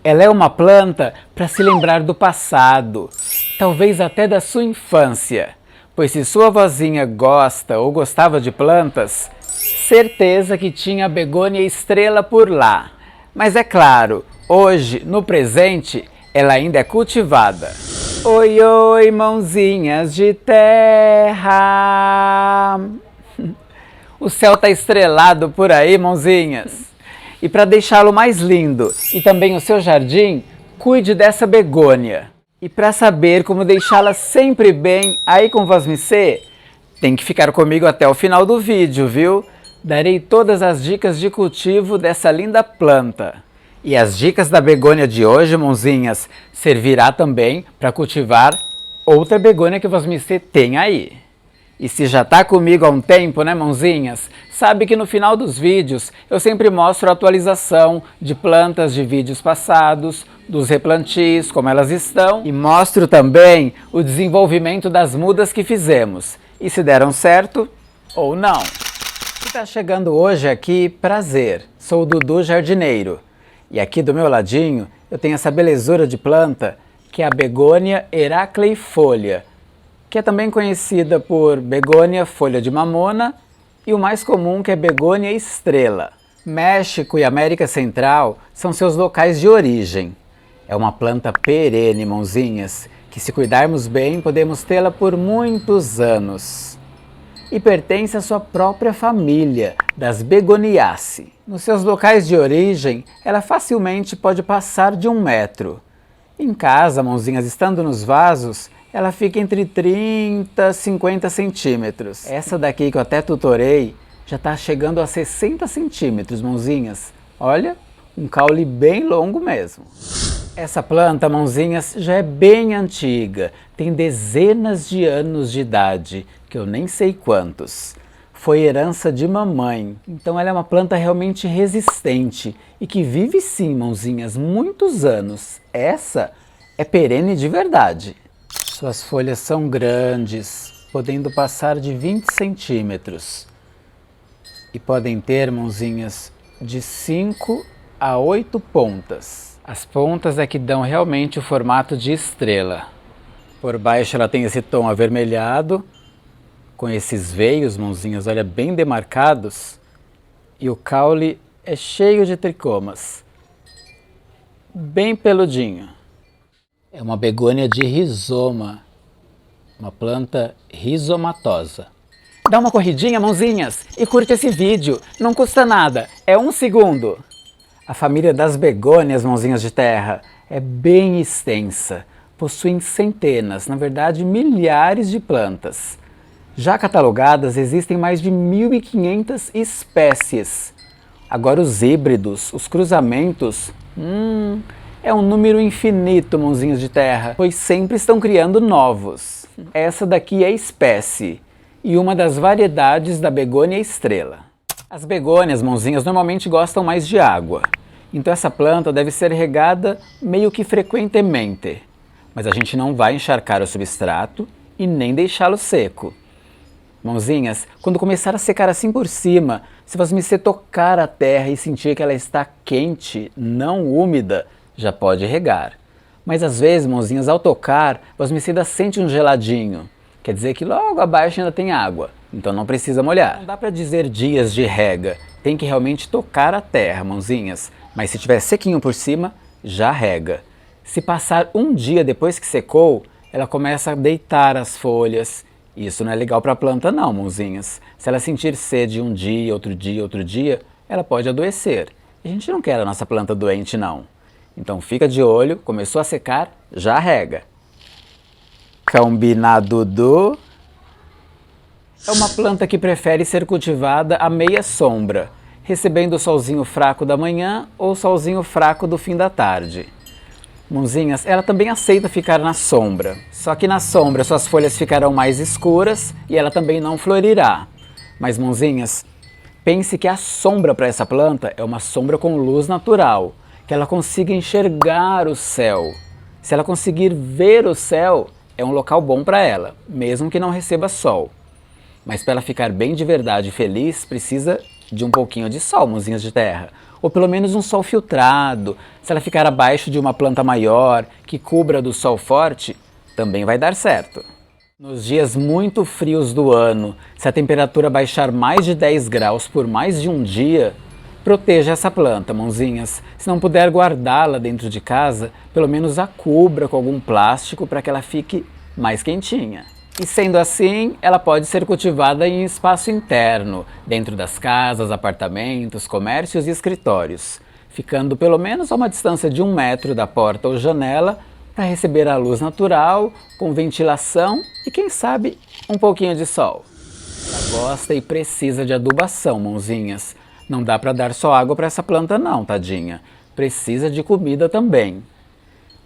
Ela é uma planta para se lembrar do passado, talvez até da sua infância, pois se sua vozinha gosta ou gostava de plantas, certeza que tinha a begônia estrela por lá. Mas é claro, hoje, no presente, ela ainda é cultivada. Oi, oi, mãozinhas de terra! O céu tá estrelado por aí, mãozinhas. E para deixá-lo mais lindo e também o seu jardim, cuide dessa begônia. E para saber como deixá-la sempre bem aí com Vosmecê, tem que ficar comigo até o final do vídeo, viu? Darei todas as dicas de cultivo dessa linda planta. E as dicas da begônia de hoje, mãozinhas, servirá também para cultivar outra begônia que Vosmecê tem aí. E se já tá comigo há um tempo, né, mãozinhas? Sabe que no final dos vídeos eu sempre mostro a atualização de plantas de vídeos passados, dos replantios, como elas estão, e mostro também o desenvolvimento das mudas que fizemos, e se deram certo ou não. Se tá chegando hoje aqui, prazer, sou o Dudu Jardineiro, e aqui do meu ladinho eu tenho essa belezura de planta, que é a begônia heracleifolia, que é também conhecida por begônia folha de mamona e o mais comum que é begônia estrela. México e América Central são seus locais de origem. É uma planta perene, mãozinhas, que se cuidarmos bem podemos tê-la por muitos anos. E pertence à sua própria família, das Begoniaceae. Nos seus locais de origem, ela facilmente pode passar de 1 metro. Em casa, mãozinhas, estando nos vasos, ela fica entre 30 e 50 centímetros. Essa daqui que eu até tutorei já está chegando a 60 centímetros, mãozinhas. Olha, um caule bem longo mesmo. Essa planta, mãozinhas, já é bem antiga, tem dezenas de anos de idade, que eu nem sei quantos. Foi herança de mamãe, então ela é uma planta realmente resistente e que vive sim, mãozinhas, muitos anos. Essa é perene de verdade. Suas folhas são grandes, podendo passar de 20 centímetros. E podem ter, mãozinhas, de 5 a 8 pontas. As pontas é que dão realmente o formato de estrela. Por baixo ela tem esse tom avermelhado, com esses veios, mãozinhas, olha, bem demarcados. E o caule é cheio de tricomas, bem peludinho. É uma begônia de rizoma, uma planta rizomatosa. Dá uma corridinha, mãozinhas, e curte esse vídeo, não custa nada, é 1 segundo. A família das begônias, mãozinhas de terra, é bem extensa, possuem centenas, na verdade milhares de plantas. Já catalogadas, existem mais de 1.500 espécies. Agora os híbridos, os cruzamentos, é um número infinito, mãozinhas de terra, pois sempre estão criando novos. Essa daqui é espécie e uma das variedades da begônia estrela. As begônias, mãozinhas, normalmente gostam mais de água, então essa planta deve ser regada meio que frequentemente. Mas a gente não vai encharcar o substrato e nem deixá-lo seco. Mãozinhas, quando começar a secar assim por cima, se você tocar a terra e sentir que ela está quente, não úmida, já pode regar. Mas às vezes, mãozinhas, ao tocar, você ainda sente um geladinho. Quer dizer que logo abaixo ainda tem água, então não precisa molhar. Não dá para dizer dias de rega, tem que realmente tocar a terra, mãozinhas. Mas se tiver sequinho por cima, já rega. Se passar 1 dia depois que secou, ela começa a deitar as folhas. Isso não é legal para a planta não, mãozinhas. Se ela sentir sede um dia, outro dia, ela pode adoecer. E a gente não quer a nossa planta doente não. Então fica de olho, começou a secar, já rega. Combinado, Dudu? É uma planta que prefere ser cultivada à meia sombra, recebendo o solzinho fraco da manhã ou o solzinho fraco do fim da tarde. Mãozinhas, ela também aceita ficar na sombra, só que na sombra suas folhas ficarão mais escuras e ela também não florirá. Mas, mãozinhas, pense que a sombra para essa planta é uma sombra com luz natural, que ela consiga enxergar o céu. Se ela conseguir ver o céu, é um local bom para ela, mesmo que não receba sol. Mas para ela ficar bem de verdade e feliz, precisa de um pouquinho de sol, mãozinhas de terra. Ou pelo menos um sol filtrado. Se ela ficar abaixo de uma planta maior, que cubra do sol forte, também vai dar certo. Nos dias muito frios do ano, se a temperatura baixar mais de 10 graus por mais de um dia, proteja essa planta, mãozinhas. Se não puder guardá-la dentro de casa, pelo menos a cubra com algum plástico para que ela fique mais quentinha. E sendo assim, ela pode ser cultivada em espaço interno, dentro das casas, apartamentos, comércios e escritórios, ficando pelo menos a uma distância de 1 metro da porta ou janela para receber a luz natural, com ventilação e, quem sabe, um pouquinho de sol. Ela gosta e precisa de adubação, mãozinhas. Não dá para dar só água para essa planta não, tadinha. Precisa de comida também.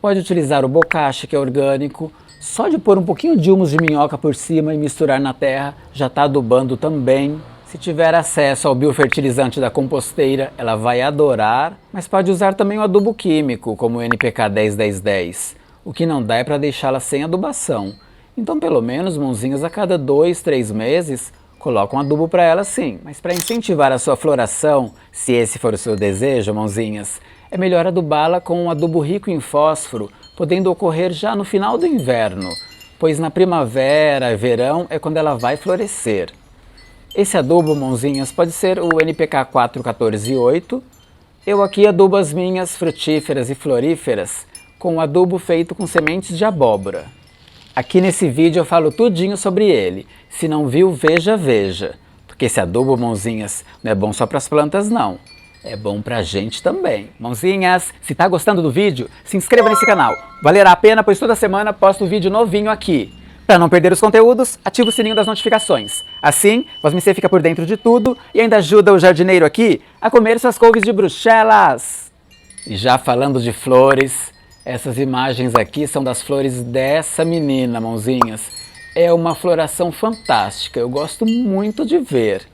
Pode utilizar o bocashi, que é orgânico. Só de pôr um pouquinho de humus de minhoca por cima e misturar na terra, já está adubando também. Se tiver acesso ao biofertilizante da composteira, ela vai adorar, mas pode usar também o adubo químico, como o NPK 10-10-10. O que não dá é para deixá-la sem adubação. Então, pelo menos, mãozinhas, a cada 2, 3 meses, coloca um adubo para ela sim. Mas para incentivar a sua floração, se esse for o seu desejo, mãozinhas, é melhor adubá-la com um adubo rico em fósforo, podendo ocorrer já no final do inverno, pois na primavera e verão é quando ela vai florescer. Esse adubo, mãozinhas, pode ser o NPK 4-14-8. Eu aqui adubo as minhas frutíferas e floríferas com um adubo feito com sementes de abóbora. Aqui nesse vídeo eu falo tudinho sobre ele. Se não viu, veja. Porque esse adubo, mãozinhas, não é bom só para as plantas não. É bom pra gente também. Mãozinhas, se tá gostando do vídeo, se inscreva nesse canal. Valerá a pena, pois toda semana posto um vídeo novinho aqui. Para não perder os conteúdos, ativa o sininho das notificações. Assim, você fica por dentro de tudo e ainda ajuda o jardineiro aqui a comer suas couves de Bruxelas. E já falando de flores, essas imagens aqui são das flores dessa menina, mãozinhas. É uma floração fantástica, eu gosto muito de ver.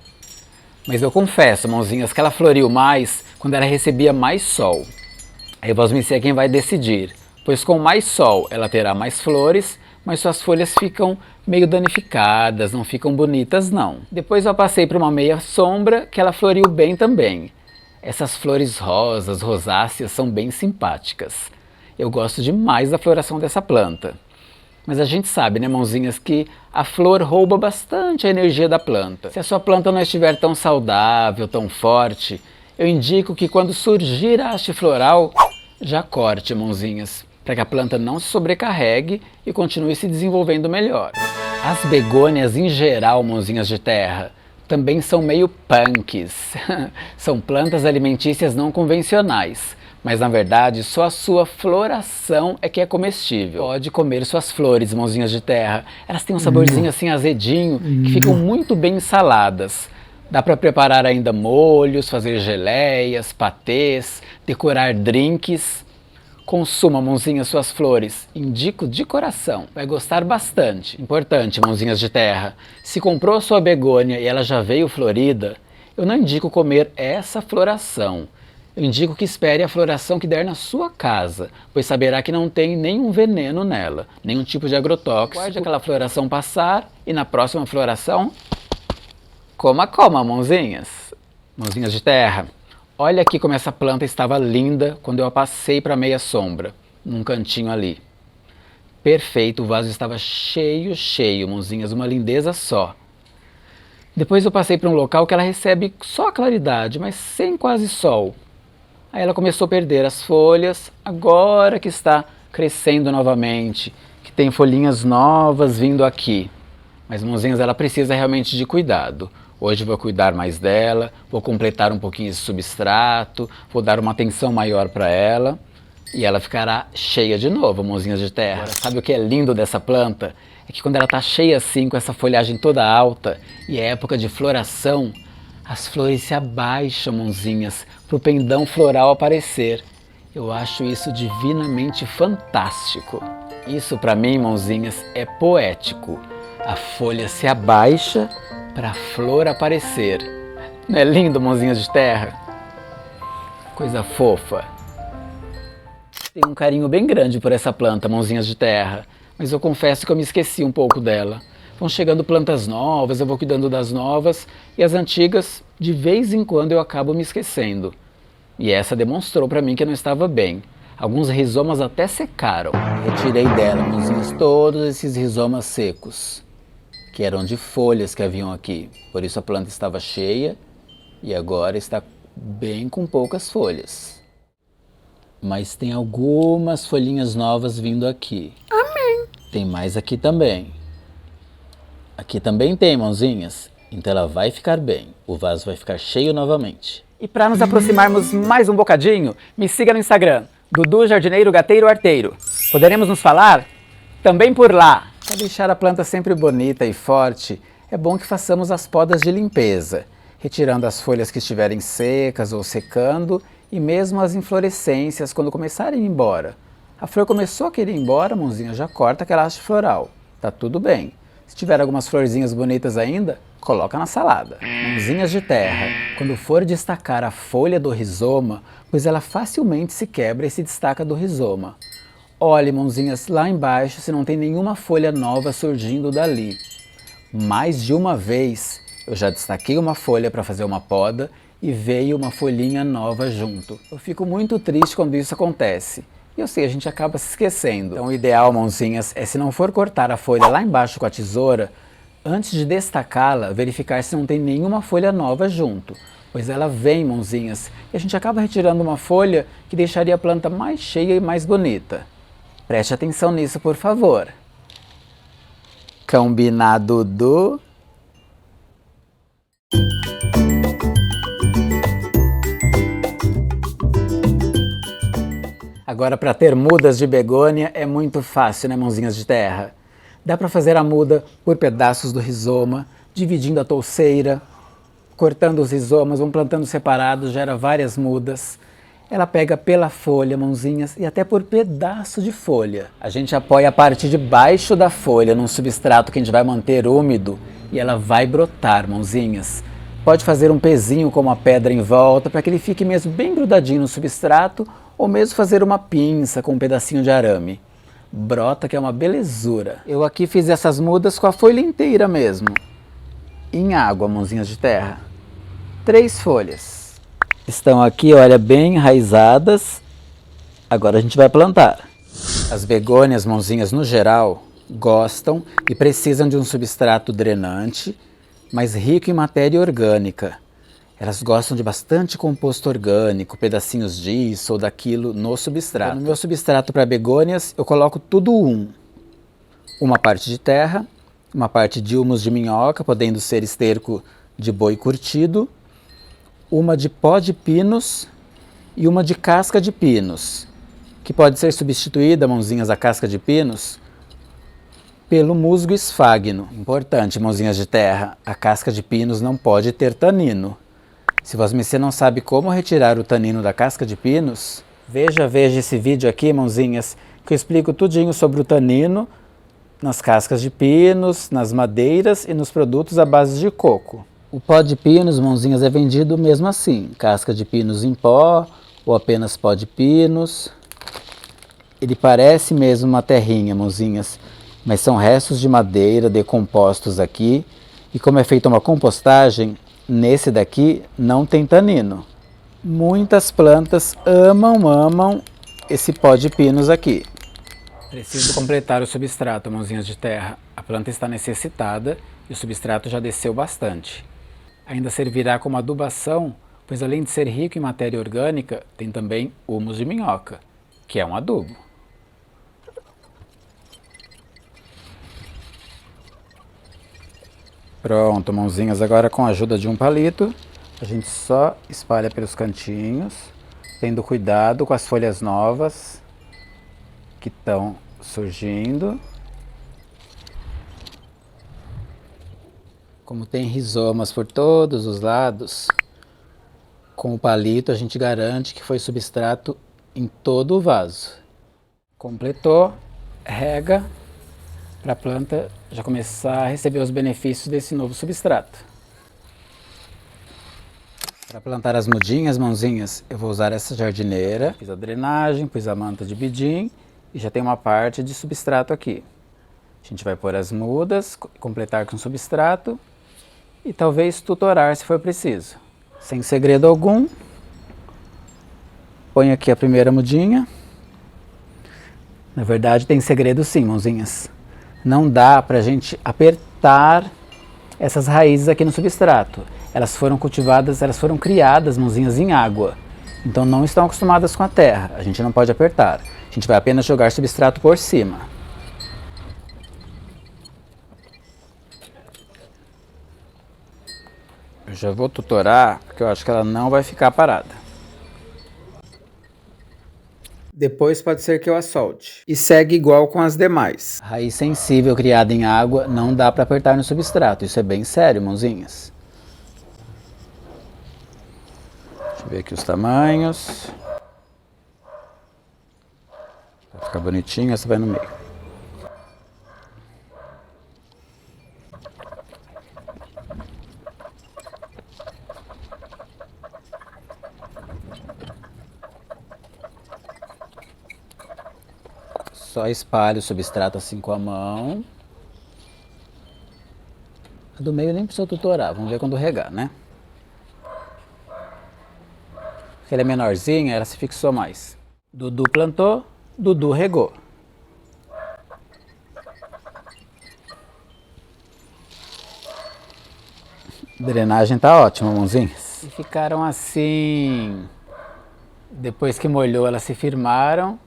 Mas eu confesso, mãozinhas, que ela floriu mais quando ela recebia mais sol. Aí você é quem vai decidir, pois com mais sol ela terá mais flores, mas suas folhas ficam meio danificadas, não ficam bonitas não. Depois eu passei para uma meia sombra que ela floriu bem também. Essas flores rosas, rosáceas, são bem simpáticas. Eu gosto demais da floração dessa planta. Mas a gente sabe, né, mãozinhas, que a flor rouba bastante a energia da planta. Se a sua planta não estiver tão saudável, tão forte, eu indico que quando surgir a haste floral, já corte, mãozinhas, para que a planta não se sobrecarregue e continue se desenvolvendo melhor. As begônias em geral, mãozinhas de terra, também são meio punks. São plantas alimentícias não convencionais. Mas na verdade só a sua floração é que é comestível. Pode comer suas flores, mãozinhas de terra. Elas têm um saborzinho assim azedinho, que ficam muito bem ensaladas. Dá para preparar ainda molhos, fazer geleias, patês, decorar drinks. Consuma, mãozinhas, suas flores. Indico de coração. Vai gostar bastante. Importante, mãozinhas de terra. Se comprou sua begônia e ela já veio florida, eu não indico comer essa floração. Eu indico que espere a floração que der na sua casa, pois saberá que não tem nenhum veneno nela, nenhum tipo de agrotóxico. Guarde aquela floração passar e na próxima floração, coma, mãozinhas. Mãozinhas de terra. Olha aqui como essa planta estava linda quando eu a passei para meia sombra, num cantinho ali. Perfeito, o vaso estava cheio, mãozinhas, uma lindeza só. Depois eu passei para um local que ela recebe só a claridade, mas sem quase sol. Aí ela começou a perder as folhas, agora que está crescendo novamente, que tem folhinhas novas vindo aqui. Mas, mãozinhas, ela precisa realmente de cuidado. Hoje vou cuidar mais dela, vou completar um pouquinho esse substrato, vou dar uma atenção maior para ela e ela ficará cheia de novo, mãozinhas de terra. Agora, sabe o que é lindo dessa planta? É que quando ela está cheia assim, com essa folhagem toda alta e é época de floração, as flores se abaixam, mãozinhas, para o pendão floral aparecer. Eu acho isso divinamente fantástico. Isso para mim, mãozinhas, é poético. A folha se abaixa para a flor aparecer. Não é lindo, mãozinhas de terra? Coisa fofa. Tenho um carinho bem grande por essa planta, mãozinhas de terra, mas eu confesso que eu me esqueci um pouco dela. Vão chegando plantas novas, eu vou cuidando das novas e as antigas de vez em quando eu acabo me esquecendo. E essa demonstrou para mim que eu não estava bem. Alguns rizomas até secaram. Retirei dela, mãozinhas, todos esses rizomas secos, que eram de folhas que haviam aqui. Por isso a planta estava cheia e agora está bem com poucas folhas. Mas tem algumas folhinhas novas vindo aqui. Amém. Tem mais aqui também. Aqui também tem, mãozinhas. Então ela vai ficar bem. O vaso vai ficar cheio novamente. E para nos aproximarmos mais um bocadinho, me siga no Instagram, Dudu Jardineiro Gateiro Arteiro. Poderemos nos falar? Também por lá. Para deixar a planta sempre bonita e forte, é bom que façamos as podas de limpeza, retirando as folhas que estiverem secas ou secando e mesmo as inflorescências quando começarem a ir embora. A flor começou a querer ir embora, mãozinha, já corta aquela haste floral. Tá tudo bem. Se tiver algumas florzinhas bonitas ainda, coloca na salada. Mãozinhas de terra, quando for destacar a folha do rizoma, pois ela facilmente se quebra e se destaca do rizoma. Olhe, mãozinhas, lá embaixo se não tem nenhuma folha nova surgindo dali. Mais de uma vez eu já destaquei uma folha para fazer uma poda e veio uma folhinha nova junto. Eu fico muito triste quando isso acontece. E eu sei, a gente acaba se esquecendo. Então o ideal, mãozinhas, é se não for cortar a folha lá embaixo com a tesoura, antes de destacá-la, verificar se não tem nenhuma folha nova junto. Pois ela vem, mãozinhas, e a gente acaba retirando uma folha que deixaria a planta mais cheia e mais bonita. Preste atenção nisso, por favor. Combinado do... Agora, para ter mudas de begônia é muito fácil, né, mãozinhas de terra? Dá para fazer a muda por pedaços do rizoma, dividindo a touceira, cortando os rizomas, vão plantando separados, gera várias mudas. Ela pega pela folha, mãozinhas, e até por pedaço de folha. A gente apoia a parte de baixo da folha num substrato que a gente vai manter úmido e ela vai brotar, mãozinhas. Pode fazer um pezinho com uma pedra em volta para que ele fique mesmo bem grudadinho no substrato, ou mesmo fazer uma pinça com um pedacinho de arame. Brota que é uma belezura. Eu aqui fiz essas mudas com a folha inteira mesmo. Em água, mãozinhas de terra. 3 folhas. Estão aqui, olha, bem enraizadas. Agora a gente vai plantar. As begônias, mãozinhas, no geral, gostam e precisam de um substrato drenante, mas rico em matéria orgânica. Elas gostam de bastante composto orgânico, pedacinhos disso ou daquilo no substrato. No meu substrato para begônias, eu coloco tudo uma parte de terra, uma parte de humus de minhoca, podendo ser esterco de boi curtido, uma de pó de pinos e uma de casca de pinos, que pode ser substituída, mãozinhas, a casca de pinos, pelo musgo esfagno. Importante, mãozinhas de terra, a casca de pinos não pode ter tanino. Se você não sabe como retirar o tanino da casca de pinos, veja esse vídeo aqui, mãozinhas, que eu explico tudinho sobre o tanino nas cascas de pinos, nas madeiras e nos produtos à base de coco. O pó de pinos, mãozinhas, é vendido mesmo assim, casca de pinos em pó ou apenas pó de pinos. Ele parece mesmo uma terrinha, mãozinhas, mas são restos de madeira decompostos aqui e como é feita uma compostagem, nesse daqui não tem tanino. Muitas plantas amam esse pó de pinos aqui. Preciso completar o substrato, mãozinhas de terra. A planta está necessitada e o substrato já desceu bastante. Ainda servirá como adubação, pois além de ser rico em matéria orgânica, tem também humus de minhoca, que é um adubo. Pronto, mãozinhas, agora com a ajuda de um palito, a gente só espalha pelos cantinhos, tendo cuidado com as folhas novas que estão surgindo. Como tem rizomas por todos os lados, com o palito a gente garante que foi substrato em todo o vaso. Completou, rega, para a planta já começar a receber os benefícios desse novo substrato. Para plantar as mudinhas, mãozinhas, eu vou usar essa jardineira. Fiz a drenagem, pus a manta de bidim e já tem uma parte de substrato aqui. A gente vai pôr as mudas, completar com substrato e talvez tutorar se for preciso. Sem segredo algum. Põe aqui a primeira mudinha. Na verdade tem segredo sim, mãozinhas. Não dá pra gente apertar essas raízes aqui no substrato. Elas foram cultivadas, elas foram criadas, mãozinhas, em água. Então não estão acostumadas com a terra. A gente não pode apertar. A gente vai apenas jogar substrato por cima. Eu já vou tutorar, porque eu acho que ela não vai ficar parada. Depois pode ser que eu a solte. E segue igual com as demais. Raiz sensível criada em água não dá para apertar no substrato. Isso é bem sério, mãozinhas. Deixa eu ver aqui os tamanhos. Vai ficar bonitinho, essa vai no meio. Só espalha o substrato assim com a mão. A do meio nem precisa tutorar, vamos ver quando regar, né? Porque ela é menorzinha, ela se fixou mais. Dudu plantou, Dudu regou. A drenagem tá ótima, mãozinhas. E ficaram assim. Depois que molhou, elas se firmaram.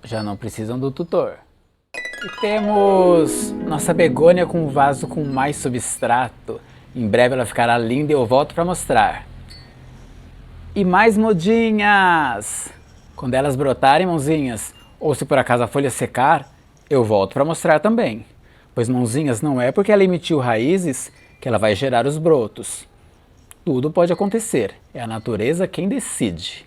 Já não precisam do tutor. E temos nossa begônia com um vaso com mais substrato. Em breve ela ficará linda e eu volto para mostrar. E mais mudinhas! Quando elas brotarem, mãozinhas, ou se por acaso a folha secar, eu volto para mostrar também. Pois, mãozinhas, não é porque ela emitiu raízes que ela vai gerar os brotos. Tudo pode acontecer, é a natureza quem decide.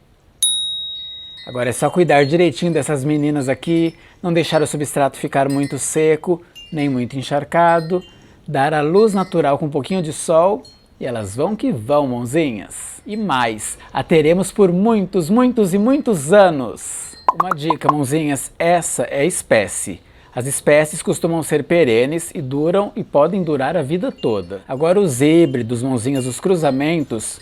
Agora é só cuidar direitinho dessas meninas aqui, não deixar o substrato ficar muito seco, nem muito encharcado, dar a luz natural com um pouquinho de sol e elas vão que vão, mãozinhas. E mais, a teremos por muitos, muitos e muitos anos. Uma dica, mãozinhas, essa é a espécie. As espécies costumam ser perenes e duram e podem durar a vida toda. Agora os híbridos, mãozinhas, os cruzamentos,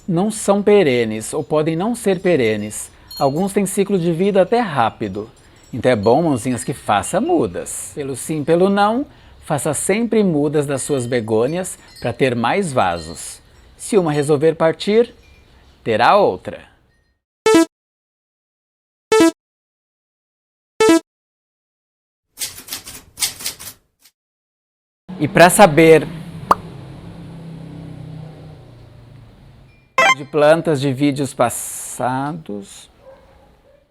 não são perenes ou podem não ser perenes. Alguns têm ciclo de vida até rápido. Então é bom, mãozinhas, que faça mudas. Pelo sim, pelo não, faça sempre mudas das suas begônias para ter mais vasos. Se uma resolver partir, terá outra. E para saber de plantas de vídeos passados,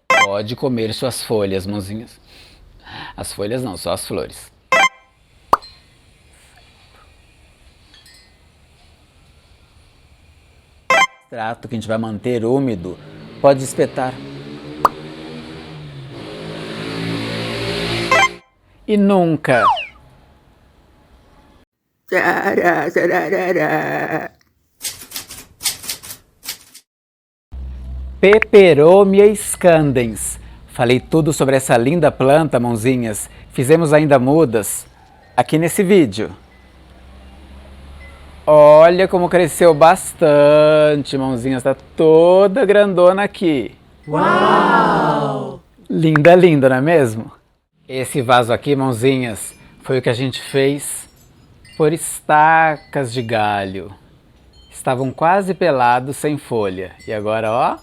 pode comer suas folhas, mãozinhas. As folhas não, só as flores. O extrato que a gente vai manter úmido pode espetar. E nunca. Peperomia scandens. Falei tudo sobre essa linda planta, mãozinhas. Fizemos ainda mudas aqui nesse vídeo. Olha como cresceu bastante, mãozinhas. Tá toda grandona aqui. Uau! Linda, linda, não é mesmo? Esse vaso aqui, mãozinhas, foi o que a gente fez por estacas de galho. Estavam quase pelados, sem folha. E agora, ó,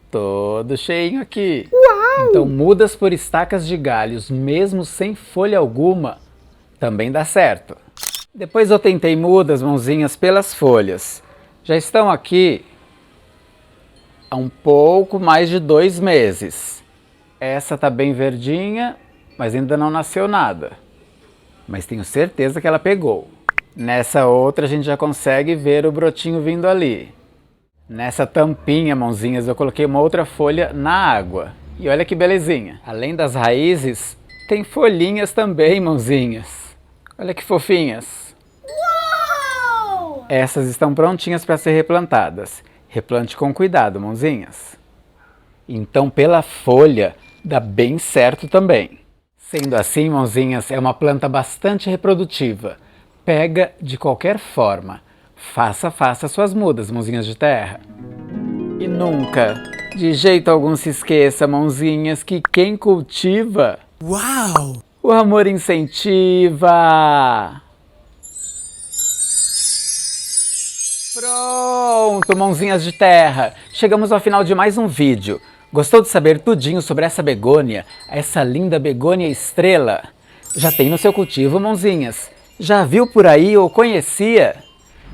todo cheinho aqui. Uau! Então, mudas por estacas de galhos, mesmo sem folha alguma, também dá certo. Depois eu tentei mudas, mãozinhas, pelas folhas. Já estão aqui há um pouco mais de 2 meses. Essa tá bem verdinha, mas ainda não nasceu nada. Mas tenho certeza que ela pegou. Nessa outra a gente já consegue ver o brotinho vindo ali. Nessa tampinha, mãozinhas, eu coloquei uma outra folha na água. E olha que belezinha. Além das raízes, tem folhinhas também, mãozinhas. Olha que fofinhas. Uau! Essas estão prontinhas para ser replantadas. Replante com cuidado, mãozinhas. Então, pela folha, dá bem certo também. Sendo assim, mãozinhas, é uma planta bastante reprodutiva. Pega de qualquer forma. faça suas mudas, mãozinhas de terra. E nunca, de jeito algum se esqueça, mãozinhas, que quem cultiva, Uau! o amor incentiva. Pronto, mãozinhas de terra, chegamos ao final de mais um vídeo. Gostou de saber tudinho sobre essa begônia, essa linda begônia estrela? Já tem no seu cultivo, mãozinhas? Já viu por aí ou conhecia?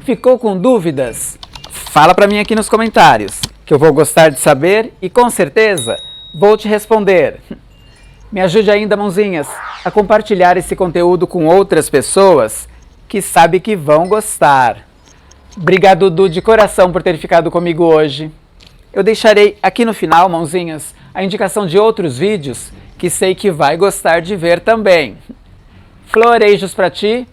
Ficou com dúvidas? Fala pra mim aqui nos comentários, que eu vou gostar de saber e com certeza vou te responder. Me ajude ainda, mãozinhas, a compartilhar esse conteúdo com outras pessoas que sabe que vão gostar. Obrigado, Dudu, de coração por ter ficado comigo hoje. Eu deixarei aqui no final, mãozinhas, a indicação de outros vídeos que sei que vai gostar de ver também. Floreijos pra ti.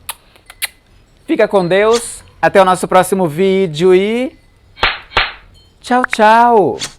Fica com Deus. Até o nosso próximo vídeo e... tchau, tchau!